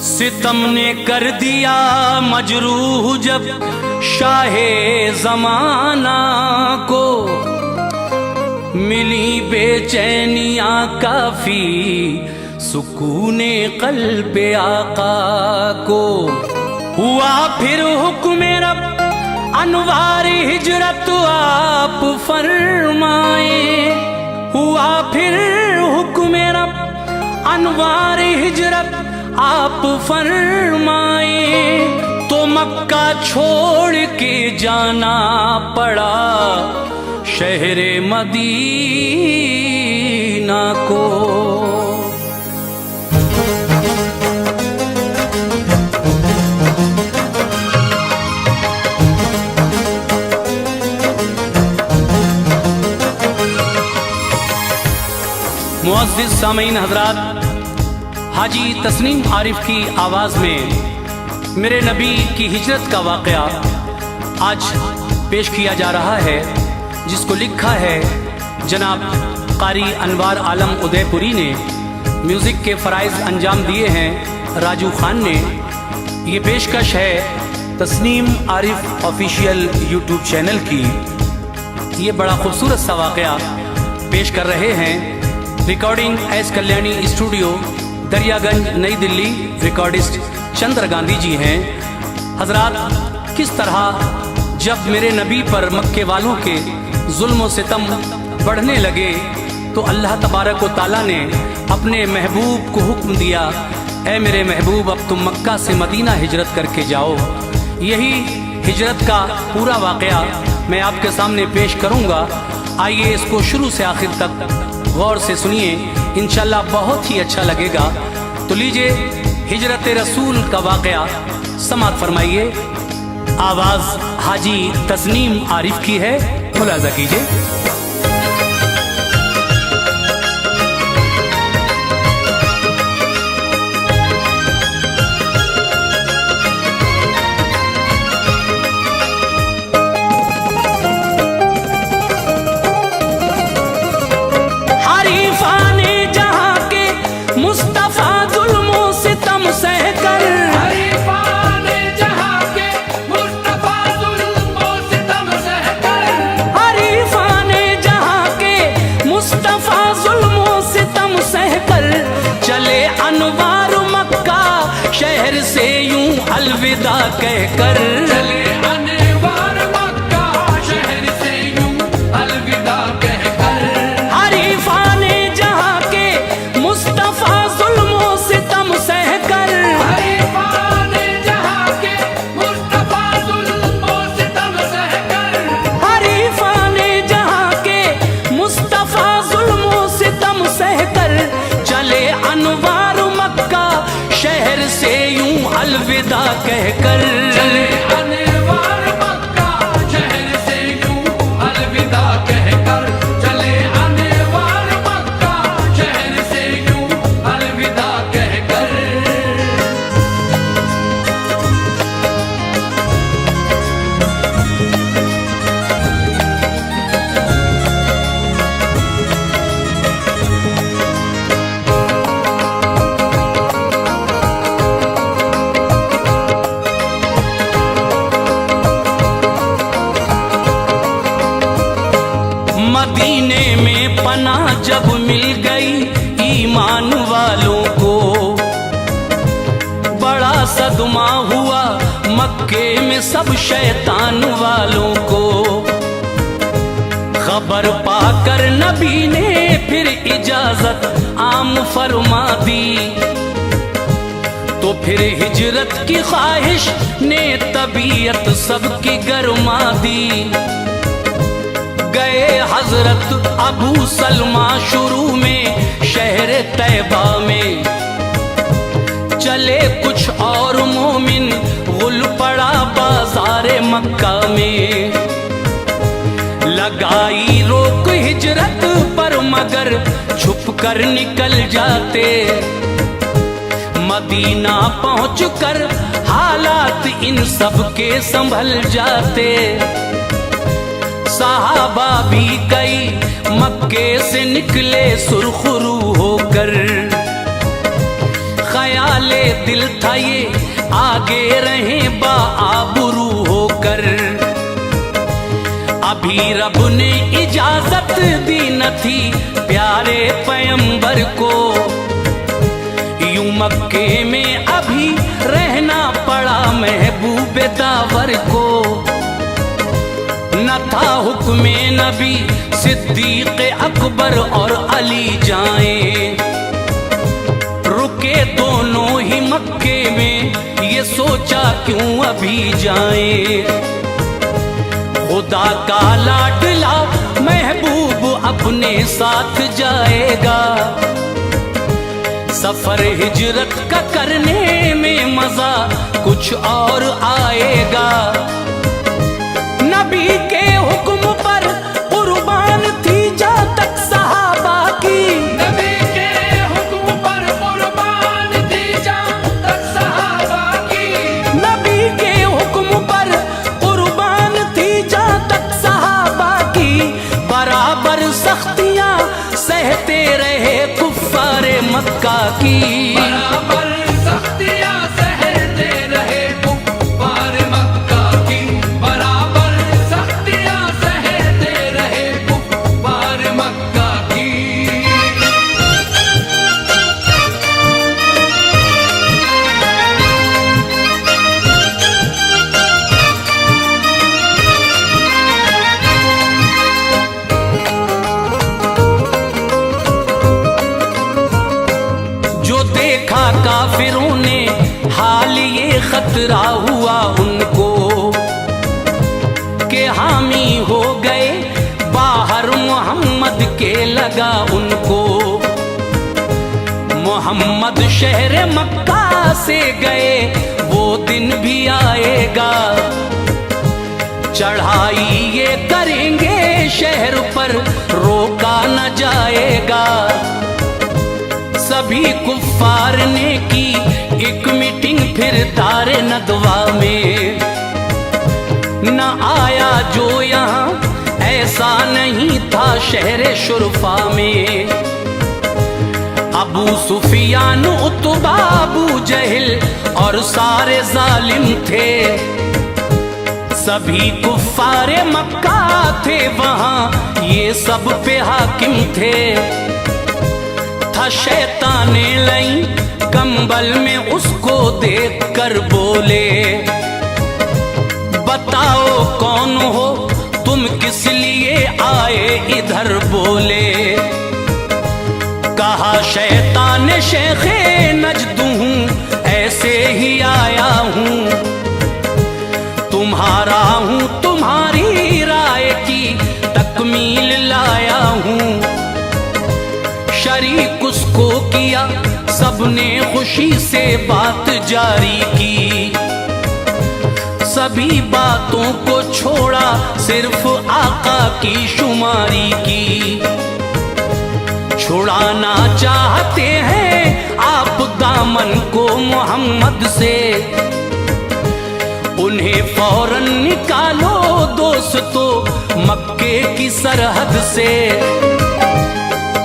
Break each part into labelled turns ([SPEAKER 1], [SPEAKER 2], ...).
[SPEAKER 1] सितम ने कर दिया मजरूह जब शाहे ज़माना को, मिली बेचैनियाँ काफी सुकूने क़ल्बे आका को। हुआ फिर हुक्म रब अनवार हिजरत आप फरमाए, हुआ फिर हुक्म रब अनवार हिजरत आप फरमाए, तो मक्का छोड़ के जाना पड़ा शहरे मदीना को। मुअज़्ज़िज़ सामीन हज़रात, हाजी तस्नीम आरिफ की आवाज़ में मेरे नबी की हिजरत का वाक़या आज पेश किया जा रहा है, जिसको लिखा है जनाब कारी अनवार आलम उदयपुरी ने। म्यूज़िक के फ़राइज़ अंजाम दिए हैं राजू खान ने। ये पेशकश है Tasneem Arif official YouTube channel की। ये बड़ा खूबसूरत सा वाक़या पेश कर रहे हैं। Recording S Kalyani studio, Daryaganj, नई दिल्ली। रिकॉर्डिस्ट चंद्र गांधी जी हैं। हजरात, किस तरह जब मेरे नबी पर मक्के वालों के जुल्म व सितम बढ़ने लगे तो अल्लाह तबारक व तआला ने अपने महबूब को हुक्म दिया, ऐ मेरे महबूब अब तुम मक्का से मदीना हिजरत करके जाओ। यही हिजरत का पूरा वाक़या मैं आपके सामने पेश करूँगा। आइए इसको शुरू से आखिर तक गौर से सुनिए, इंशाल्लाह बहुत ही अच्छा लगेगा। तो लीजिए हिजरत रसूल का वाक़या समाअत फरमाइए। आवाज़ हाजी तस्नीम आरिफ की है, मुलाज़ा कीजिए। शहर से यूं अलविदा कहकर
[SPEAKER 2] चले अनवार मक्का, शहर से यूं अलविदा कहकर।
[SPEAKER 1] हरीफाने जहां के मुस्तफा जुल्मों सितम सहकर,
[SPEAKER 2] हरीफाने जहां के मुस्तफा जुल्मों सितम सहकर,
[SPEAKER 1] हरीफाने जहां के मुस्तफा जुल्मों सितम सहकर चले अनवार मक्का शहर से यूं अलविदा कहकर।
[SPEAKER 2] चले अनवार मक्का, शहर से यूं अलविदा कहकर। चले अनवार मक्का, शहर से यूं अलविदा कहकर।
[SPEAKER 1] मदीने में पनाह जब मिल गई ईमान वालों को, बड़ा सदमा हुआ मक्के में सब शैतान वालों को। खबर पाकर नबी ने फिर इजाजत आम फरमा दी, तो फिर हिजरत की ख्वाहिश ने तबीयत सबकी गरमा दी। गए हजरत अबू सलमा शुरू में शहर तैबा में, चले कुछ और मोमिन गुल पड़ा बाजार मक्का में। लगाई रोक हिजरत पर मगर छुप कर निकल जाते, मदीना पहुंचकर हालात इन सब के संभल जाते। सहाबा भी कई मक्के से निकले सुरखरू होकर, ख्याले दिल था ये आगे रहे बाआबरू होकर। अभी रब ने इजाजत दी न थी प्यारे पैगंबर को, यूं मक्के में अभी रहना पड़ा महबूब दावर को। न था हुक्म नबी सिद्दीक अकबर और अली जाएं, रुके दोनों ही मक्के में, ये सोचा क्यों अभी जाएं। खुदा का लाडला महबूब अपने साथ जाएगा, सफर हिजरत का करने में मजा कुछ और आएगा। नबी के हुक्म पर कुर्बान थी जा तक सहाबा की,
[SPEAKER 2] नबी के हुक्म पर कुर्बान थी जा तक सहाबा की,
[SPEAKER 1] नबी के हुक्म पर कुर्बान थी जा तक सहाबा की। बराबर सख्तियां सहते रहे कुफ्फारे मक्का की,
[SPEAKER 2] बराबर सख्तियां सहते रहे कुफ्फार मक्का की, बराबर सख्तियां सहते रहे कुफ्फार मक्का की।
[SPEAKER 1] जो देखा काफिरों ने हाल ये खतरा हुआ उनको, के हामी हो गए बाहर मोहम्मद के लगा उनको। मोहम्मद शहर मक्का से गए वो दिन भी आएगा, चढ़ाई ये करेंगे शहर पर रोका न जाएगा। सभी कुफ्फार ने की एक मीटिंग फिर दारे नदवा में, न आया जो यहाँ ऐसा नहीं था शहर शुरफा में। अबू सुफियान उतबा अबू जहल और सारे जालिम थे, सभी कुफ्फारे मक्का थे वहाँ ये सब पे हाकिम थे। था शैताने लई कंबल में उसको देख कर बोले, बताओ कौन हो तुम किस लिए आए इधर बोले। कहा शैतान शेखे नजद हूँ ऐसे ही आया हूँ, तुम्हारा हूँ तुम्हारी राय की तकमील लाया हूँ। शरीक उसको किया सबने खुशी से बात जारी की, सभी बातों को छोड़ा सिर्फ आका की शुमारी की। छुड़ाना चाहते हैं आप दामन को मोहम्मद से, उन्हें फौरन निकालो दोस्तों मक्के की सरहद से।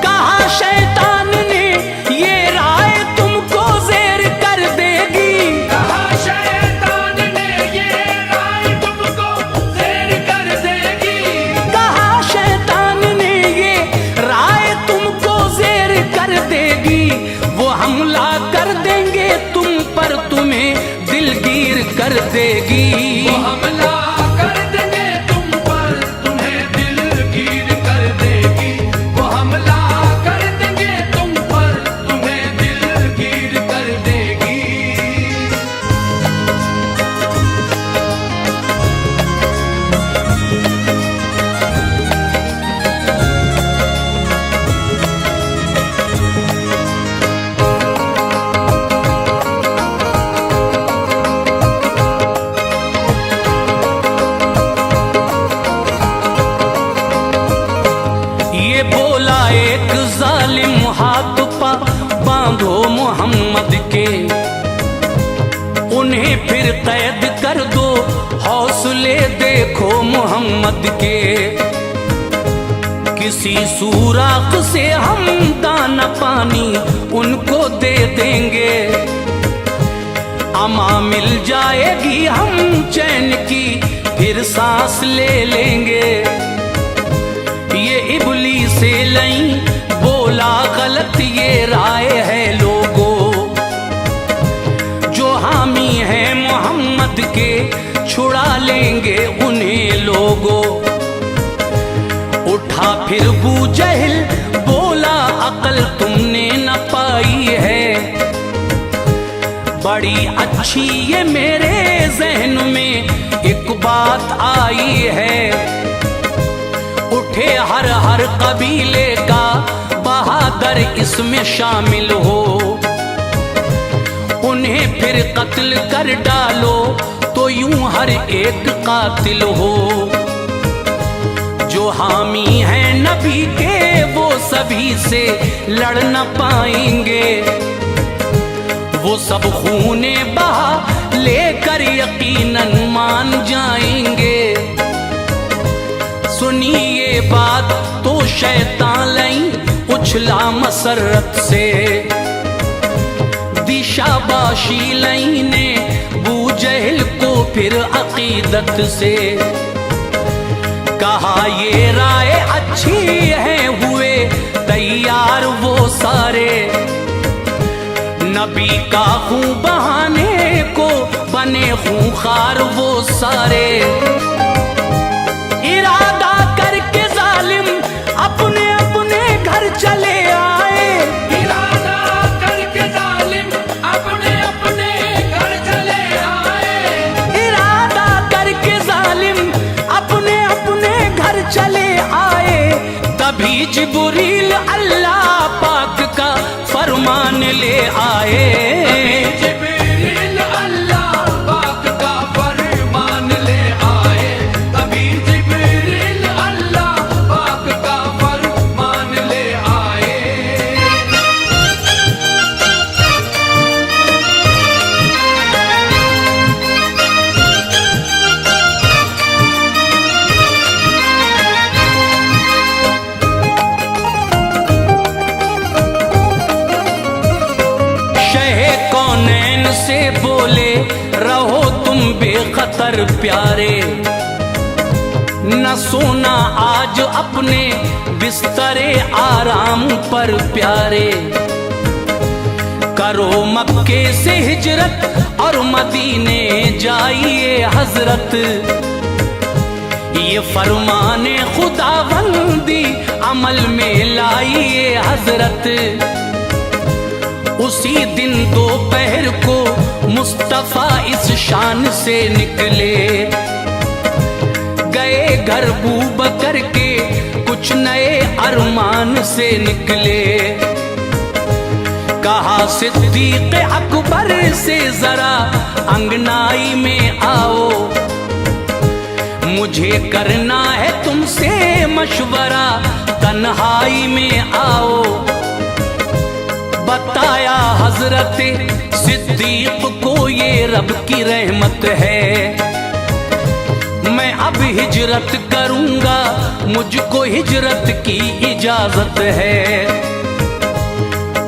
[SPEAKER 1] कहा शैतान ने ये राय तुमको ज़ेर कर देगी,
[SPEAKER 2] कहा शैतान ने ये राय तुमको ज़ेर कर देगी,
[SPEAKER 1] कहा शैतान ने ये राय तुमको ज़ेर कर देगी। वो हमला कर देंगे तुम पर तुम्हें दिलगीर कर देगी।
[SPEAKER 2] वो हमला कर देंगे तुम पर तुम्हें दिलगीर कर देगी, वो हमला कर देंगे तुम पर तुम्हें दिलगीर कर देगी।
[SPEAKER 1] ये बोला एक जालिम हाथ पा बांधो मोहम्मद के, उन्हें फिर कैद कर दो हौसले असूले देखो मोहम्मद के, किसी सुराख से हम दाना पानी उनको दे देंगे। अमा मिल जाएगी हम चैन की फिर सांस ले लेंगे। ये इबलीस से लई बोला गलत ये राय है लोगों, जो हामी है मोहम्मद के छुड़ा लेंगे उन्हें लोगों। उठा फिर बू जहल बोला अकल तुमने न पाई है, बड़ी अच्छी ये मेरे जहन में एक बात आई है। उठे हर हर कबीले का बहादुर इसमें शामिल हो, उन्हें फिर कत्ल कर डालो तो यूं हर एक कातिल हो। जो हामी हैं नबी के वो सभी से लड़ न पाएंगे, वो सब खूने बहा लेकर यकीनन मान जाएंगे। सुनिए बात तो शैतान लई उछला मसरत से, दिशाबाशी लई ने बू जहल को फिर अकीदत से। कहा ये राय अच्छी है, हुए तैयार वो सारे, नबी का खूं बहाने को बने खूंखार वो सारे। इरादा करके जालिम अपने अपने घर चले आए,
[SPEAKER 2] इरादा करके जालिम अपने अपने घर चले आए,
[SPEAKER 1] इरादा करके जालिम अपने अपने घर चले आए। तभी जिब्रील अल्लाह पाक का फरमान ले आए।
[SPEAKER 2] जिब्रील अल्लाह पाक का फरमान ले आए, तभी जिब्रील अल्लाह पाक का फरमान ले आए।
[SPEAKER 1] से बोले रहो तुम बेखतर प्यारे, न सोना आज अपने बिस्तरे आराम पर प्यारे। करो मक्के से हिजरत और मदीने जाइए हजरत, ये फरमाने खुदाबंदी अमल में लाइए हजरत। उसी दिन दोपहर को मुस्तफा इस शान से निकले, गए घर बू बकर के कुछ नए अरमान से निकले। कहा सिद्दीक अकबर से जरा अंगनाई में आओ, मुझे करना है तुमसे मशवरा तन्हाई में आओ। बताया हजरत सिद्दीक को ये रब की रहमत है, मैं अब हिजरत करूंगा मुझको हिजरत की इजाजत है।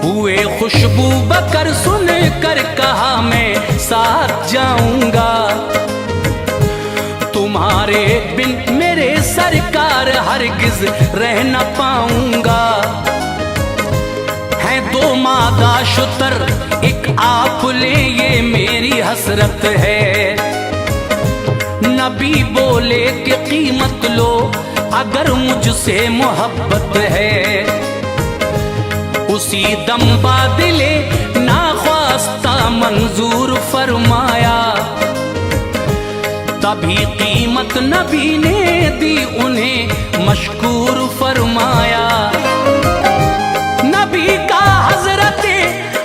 [SPEAKER 1] हुए खुशबू बकर सुन कर कहा मैं साथ जाऊंगा, तुम्हारे बिन मेरे सरकार हरगिज रह न पाऊंगा। दो मादा शुतर एक आप ले ये मेरी हसरत है। नबी बोले कि कीमत लो अगर मुझसे मोहब्बत है। उसी दम बादले नाख्वास्ता मंजूर फरमाया, तभी कीमत नबी ने दी उन्हें मशकूर फरमाया। नबी का हजरत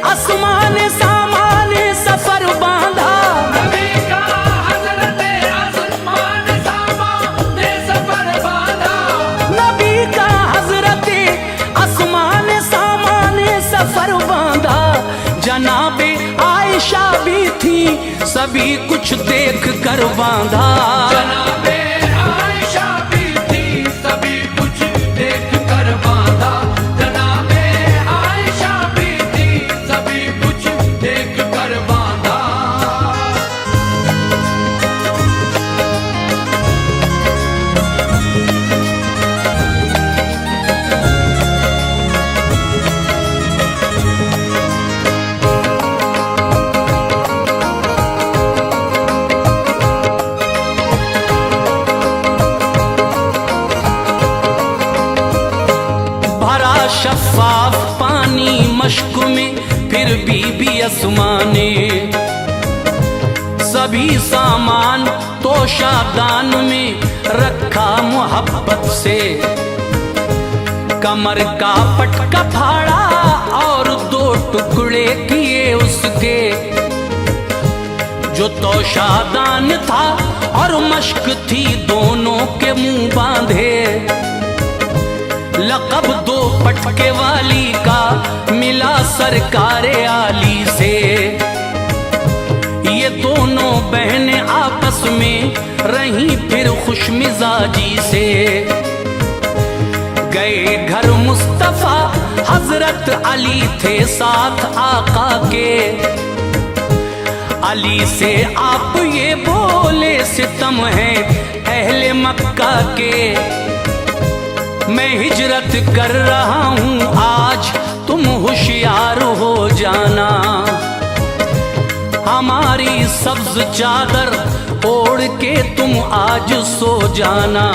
[SPEAKER 1] आसमान सामान सफर बांधा,
[SPEAKER 2] नबी का हजरत आसमान सामान सफर बांधा,
[SPEAKER 1] नबी का हजरत आसमान सामान सफर बांधा। जनाबे आयशा भी थी सभी कुछ देख कर बांधा।
[SPEAKER 2] जनाबे आयशा भी थी सभी कुछ देख कर बांधा। जनाबे आयशा भी थी सभी कुछ देख कर बांधा।
[SPEAKER 1] भरा शफाफ पानी मश्क में फिर बीबी अस्मा ने सभी सामान तोशादान में रखा मोहब्बत से। कमर का पटका फाड़ा और 2 टुकड़े किए उसके। जो तोशादान था और मश्क थी दोनों के मुंह बांधे। लक़ब 2 पटके वाली का मिला सरकारे आली से। ये दोनों बहनें आपस में रहीं फिर खुश मिजाजी से। गए घर मुस्तफा हजरत अली थे साथ आका के। अली से आप ये बोले सितम है अहले मक्का के। मैं हिजरत कर रहा हूँ आज तुम होशियार हो जाना। हमारी सब्ज चादर ओढ़ के तुम आज सो जाना।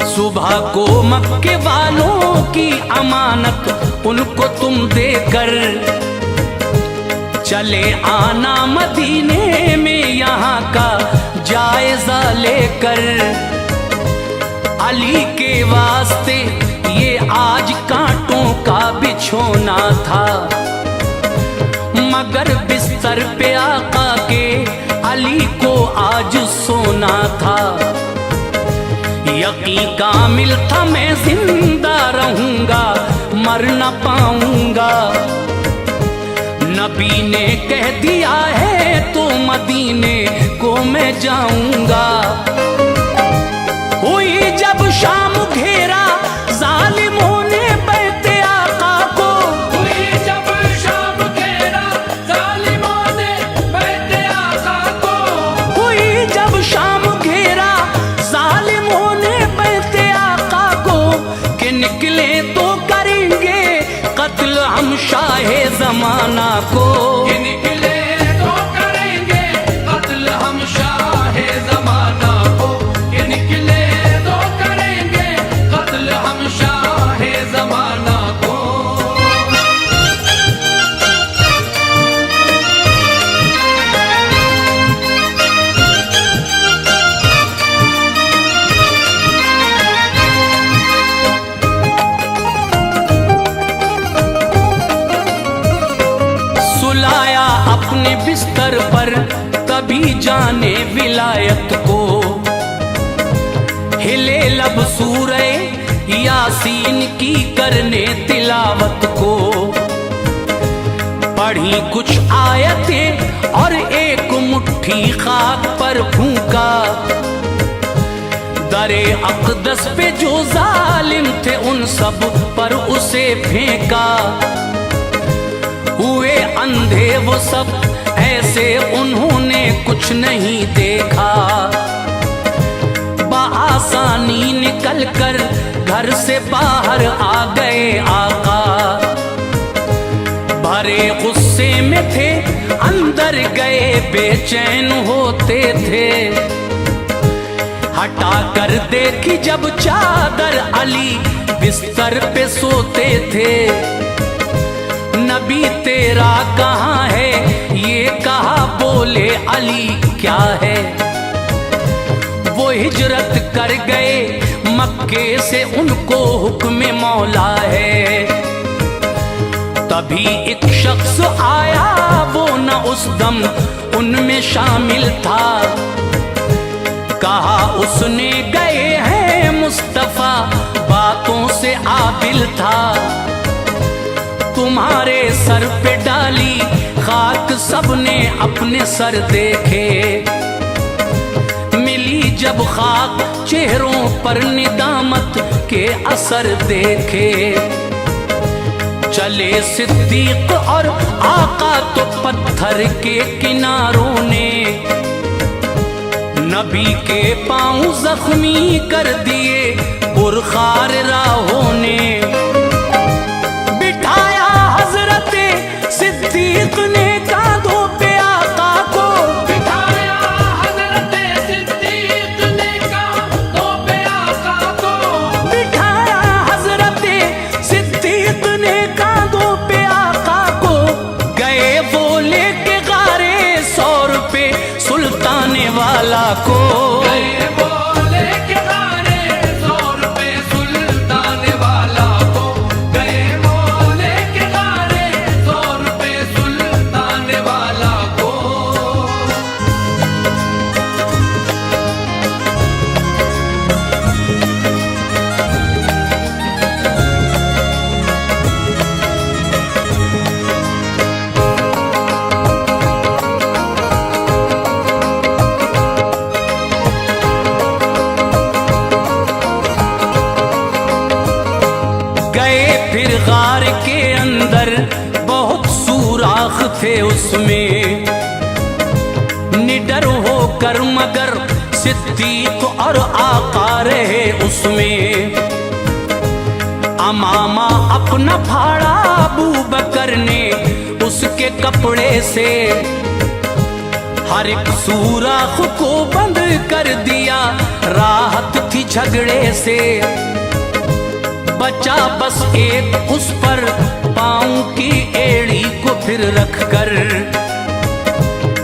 [SPEAKER 1] सुबह को मक्के वालों की अमानत उनको तुम देकर चले आना मदीने में यहाँ का जायजा लेकर। अली के वास्ते ये आज कांटों का बिछोना था। मगर बिस्तर पे आका के अली को आज सोना था। यकीन कामिल था मैं जिंदा रहूंगा मर न पाऊंगा। नबी ने कह दिया है तो मदीने को मैं जाऊंगा। हुई जब शाम घेरा जालिमों ने बैठे आका को।
[SPEAKER 2] हुई जब शाम घेरा जालिमों ने बैठे आका को।
[SPEAKER 1] हुई जब शाम घेरा जालिमों ने बैठे आका को। कि निकले तो करेंगे कत्ल हम शाहे जमाना को।
[SPEAKER 2] ये निकले तो करेंगे कत्ल हम शाहे जमाना को। ये निकले तो करेंगे कत्ल हम शाहे जमाना को।
[SPEAKER 1] सुलाया अपने बिस्तर पर तभी जाने विलायत को। हिले लब सूरे यासीन की करने तिलावत को। पढ़ी कुछ आयतें और एक मुट्ठी खाक पर फूंका। दरे अक़दस पे जो जालिम थे उन सब पर उसे फेंका। हुए अंधे वो सब ऐसे उन्होंने कुछ नहीं देखा। बआसानी निकल कर घर से बाहर आ गए आका। भरे गुस्से में थे अंदर गए बेचैन होते थे। हटा कर देखी जब चादर अली बिस्तर पे सोते थे। नबी तेरा कहाँ है ये कहा बोले अली क्या है। वो हिजरत कर गए मक्के से उनको हुक्म मौला है। तभी एक शख्स आया वो न उस दम उनमें शामिल था। कहा उसने गए हैं मुस्तफा बातों से आबिल था। तुम्हारे सर पे डाली खाक सबने अपने सर देखे। मिली जब खाक चेहरों पर निदामत के असर देखे। चले सिद्दीक और आका तो पत्थर के किनारों ने नबी के पांव जख्मी कर दिए पुरखार राहों ने। बिठाया हजरत सिद्दीक ने कांधों पे आका को,
[SPEAKER 2] बिठाया हजरत सिद्दीक ने कांधों पे आका को,
[SPEAKER 1] बिठाया हजरत सिद्दीक ने कांधों पे आका को। गए वो लेके गारे 100 रुपए सुल्ताने वाला को।
[SPEAKER 2] गए बोले के गारे 100 रुपए सुल्तान वाला को, गए बोले के गारे 100 रुपए सुल्तान वाला को।
[SPEAKER 1] गए फिर गार के अंदर बहुत सुराख थे उसमें। निडर होकर मगर सिद्दीक और आका रहे उसमें। अमामा अपना फाड़ा अबू बकर ने उसके कपड़े से। हर एक सुराख को बंद कर दिया, राहत थी झगड़े से। बचा बस एक उस पर पाँव की एड़ी को फिर रखकर।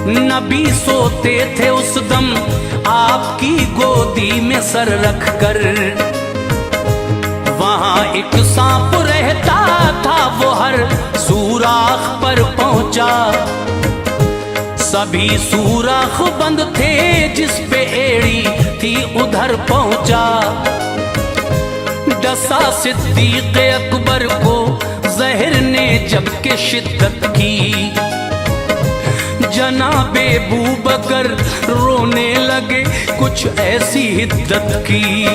[SPEAKER 1] नबी सोते थे उस दम आपकी गोदी में सर रखकर। वहां एक सांप रहता था वो हर सुराख पर पहुंचा। सभी सुराख बंद थे जिस पे एड़ी थी उधर पहुंचा। डसा सिद्दीक अकबर को जहर ने जबकि शिद्दत की। जनाबे अबू बकर रोने लगे कुछ ऐसी हिद्दत की।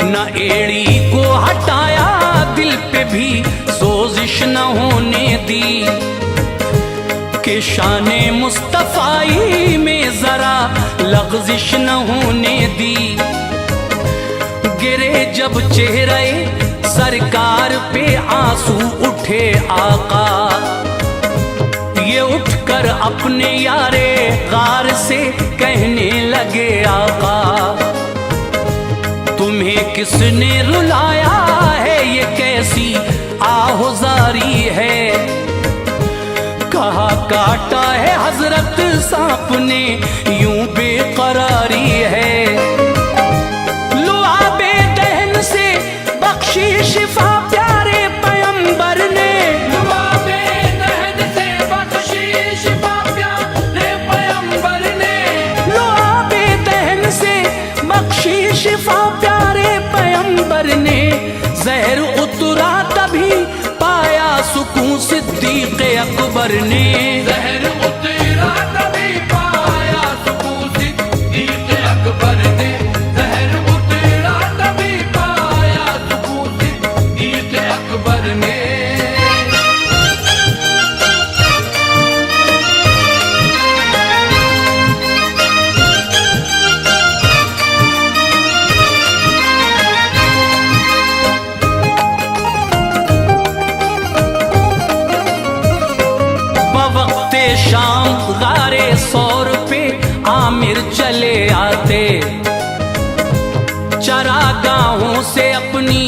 [SPEAKER 1] न एड़ी को हटाया, दिल पे भी सोजिश न होने दी। कि शाने मुस्तफाई में जरा लग़ज़िश न होने दी। गिरे जब चेहरे सरकार पे आंसू उठे आका। ये उठकर अपने यारे गार से कहने लगे आका। तुम्हें किसने रुलाया है, ये कैसी आहुजारी है। कहा काटा है हजरत सांप ने, यूं बेकरारी है। शिफा प्यारे पैगंबर ने,
[SPEAKER 2] लुआबे दहन से बख्शी शिफा प्यारे पैगंबर ने,
[SPEAKER 1] लुआबे दहन से बख्शी शिफा प्यारे पैगंबर ने। जहर उतरा तभी पाया सुकून सिद्दीक अकबर ने।
[SPEAKER 2] जहर उतरा तभी पाया सुकून सिद्दीक अकबर ने। जहर उतरा तभी पाया सुकून सिद्दीक अकबर ने।
[SPEAKER 1] बवक्ते शाम गारे 100 रुपए आमिर चले आते। चरागाहों से अपनी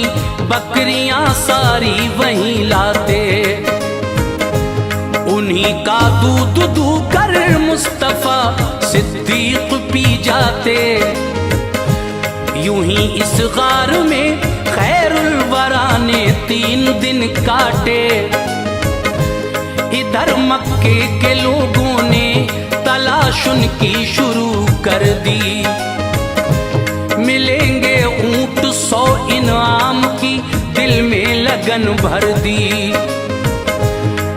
[SPEAKER 1] बकरियां सारी वहीं लाते। उन्हीं का दूध दूकर मुस्तफा सिद्दीक पी जाते। यूं ही इस गार में खैरुल वरा ने 3 दिन काटे। इधर मक्के के लोगों ने तलाश उनकी शुरू कर दी। मिलेंगे ऊंट 100 इनाम की दिल में लगन भर दी।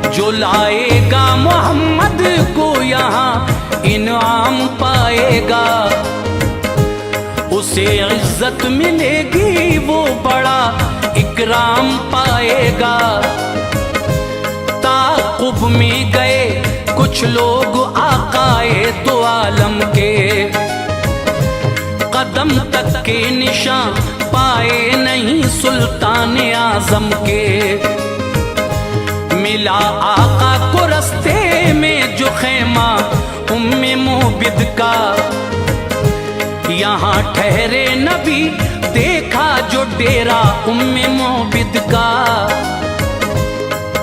[SPEAKER 1] जो लाएगा को यहाँ इनाम पाएगा, उसे इज्जत मिलेगी, वो बड़ा इकराम पाएगा। ताक़ुब में गए कुछ लोग आकाए दो आलम के, कदम तक के निशान पाए नहीं सुल्तान आजम के। मिला आका को रस्ते में जो खैमा उम्मे मोबिद का, यहाँ ठहरे नबी देखा जो डेरा उम्मे मोबिद का।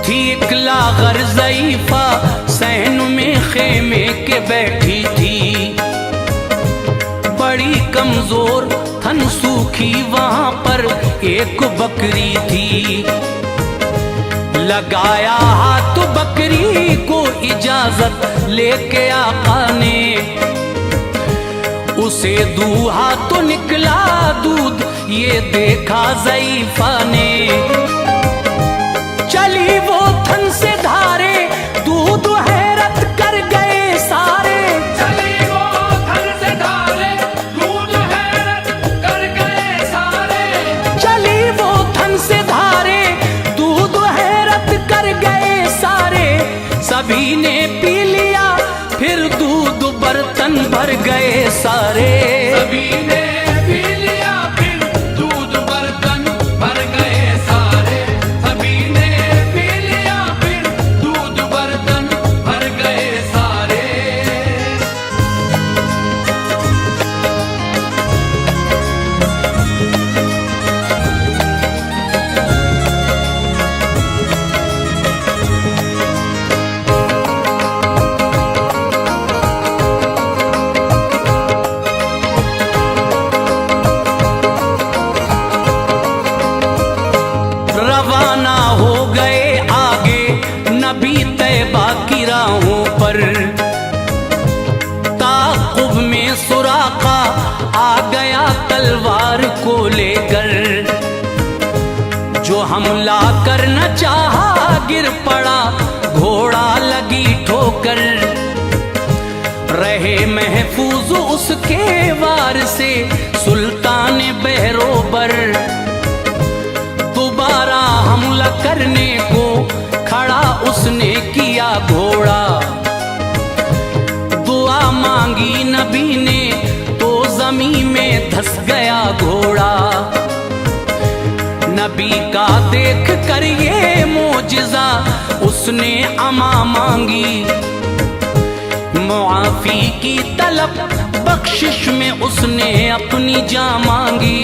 [SPEAKER 1] थी एक लागर ज़ईफ़ा सहन में खेमे के बैठी थी, बड़ी कमजोर थन सूखी वहां पर एक बकरी थी। लगाया हाथ बकरी को इजाजत लेके आका ने, उसे दूहा तो निकला दूध ये देखा ज़ईफ़ा ने। चली वो थन से धारे दूध हैरत कर गए सारे,
[SPEAKER 2] चली वो थन से धारे दूध हैरत कर गए सारे,
[SPEAKER 1] चली वो थन से धारे दूध हैरत कर गए सारे। सभी ने पी लिया फिर दूध बर्तन भर गए सारे,
[SPEAKER 2] सभी ने पी लिया फिर दूध बर्तन भर गए सारे, सभी ने पी लिया फिर दूध बर्तन भर गए सारे।
[SPEAKER 1] रवाना हो गए आगे नबी तैबा की राहों पर। ताक़ुब में सुराका आ गया तलवार को लेकर, जो हमला कर न चाहा गिर पड़ा घोड़ा लगी ठोकर। रहे महफूज उसके वार से सुल्तान बहरोबर, दोबारा हमला करने को खड़ा उसने किया घोड़ा। दुआ मांगी नबी ने तो जमीन में धंस गया घोड़ा। नबी का देख कर ये मोजिज़ा उसने अमा मांगी, मुआफी की तलब बख्शिश में उसने अपनी जान मांगी।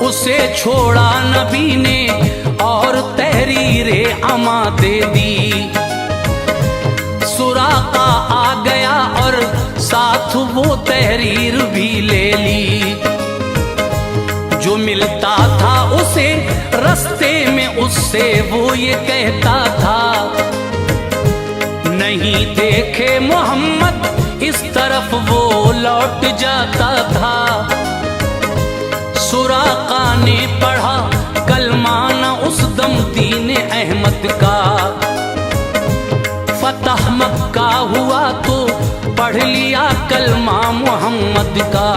[SPEAKER 1] उसे छोड़ा नबी ने और तहरीरे अमा दे दी। सुराका आ गया और साथ वो तहरीर भी ले ली। जो मिलता था उसे रास्ते में उससे वो ये कहता था, नहीं देखे मोहम्मद इस तरफ वो लौट जाता था। सुराका ने पढ़ा कलमाना उस दम दीन अहमद का। फतह मक्का हुआ तो पढ़ लिया कलमा मोहम्मद का।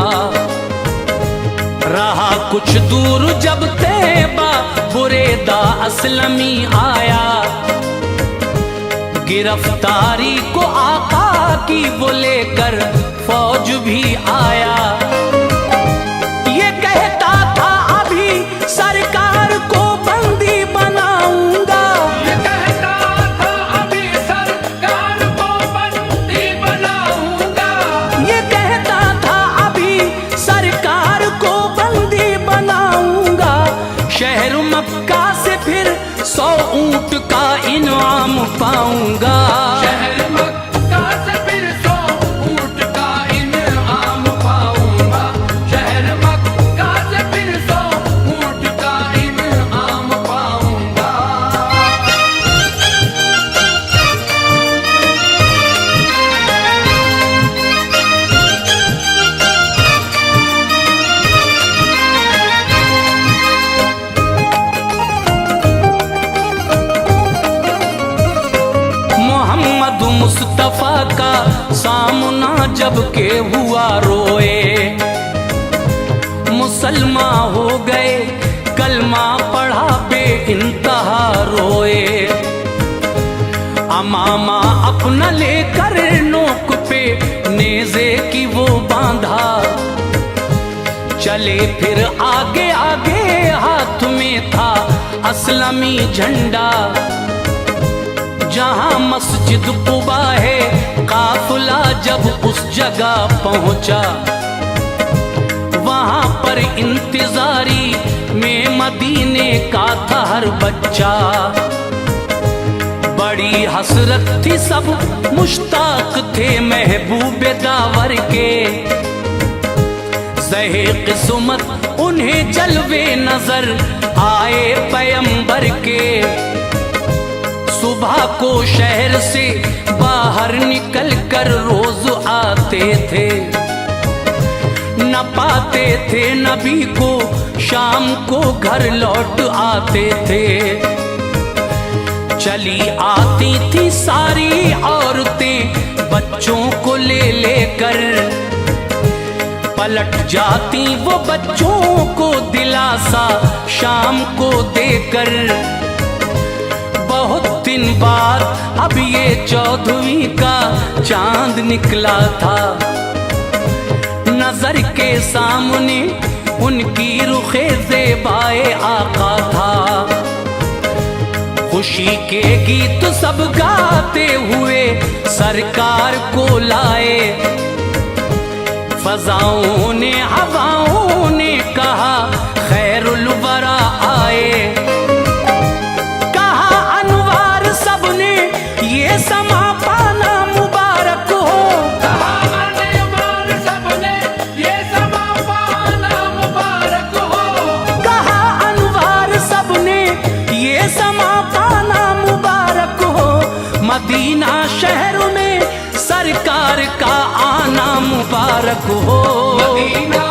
[SPEAKER 1] रहा कुछ दूर जब तैबा बुरेदा असलमी आया, गिरफ्तारी को आका की वो लेकर फौज भी आया। ये कहता था अभी सरकार को बंदी बनाऊंगा,
[SPEAKER 2] ये कहता था अभी सरकार को बंदी बनाऊंगा,
[SPEAKER 1] ये कहता था अभी सरकार को बंदी बनाऊंगा। शहर मक्का से फिर 100 ऊंट का इनाम पाऊंगा।
[SPEAKER 2] शहर मक्का से फिर 100 ऊंट का इनाम पाऊंगा। शहर मक्का से फिर 100 ऊंट का इनाम पाऊंगा।
[SPEAKER 1] जब के हुआ रोए, मुसलमान हो गए कलमा पढ़ा बे इंतहा रोए। अमामा अपना लेकर नोक पे नेज़े की वो बांधा, चले फिर आगे आगे हाथ में था असलमी झंडा। जहां मस्जिद कुबा है काफिला जब उस जगह पहुंचा, वहां पर इंतजारी में मदीने का था हर बच्चा। बड़ी हसरत थी सब मुश्ताक थे महबूबे दावर के, ज़हे किस्मत उन्हें जलवे नजर आए पैगंबर के। सुबह को शहर से बाहर निकल कर रोज आते थे, न पाते थे नबी को शाम को घर लौट आते थे। चली आती थी सारी औरतें बच्चों को ले लेकर, पलट जाती वो बच्चों को दिलासा शाम को देकर। बहुत दिन बाद अब ये 14वीं का चांद निकला था, नजर के सामने उनकी रुखे ज़ेबाए आका था। खुशी के गीत सब गाते हुए सरकार को लाए, फजाओं ने हवाओं ने कहा खैरुल वरा आए। कहा अनवार सबने ये समा पाना मुबारक हो,
[SPEAKER 2] कहा अनवार सबने ये समा पाना मुबारक हो।
[SPEAKER 1] कहा अनवार सबने ये समा पाना मुबारक हो। मदीना शहर में सरकार का आना मुबारक हो।
[SPEAKER 2] मदीना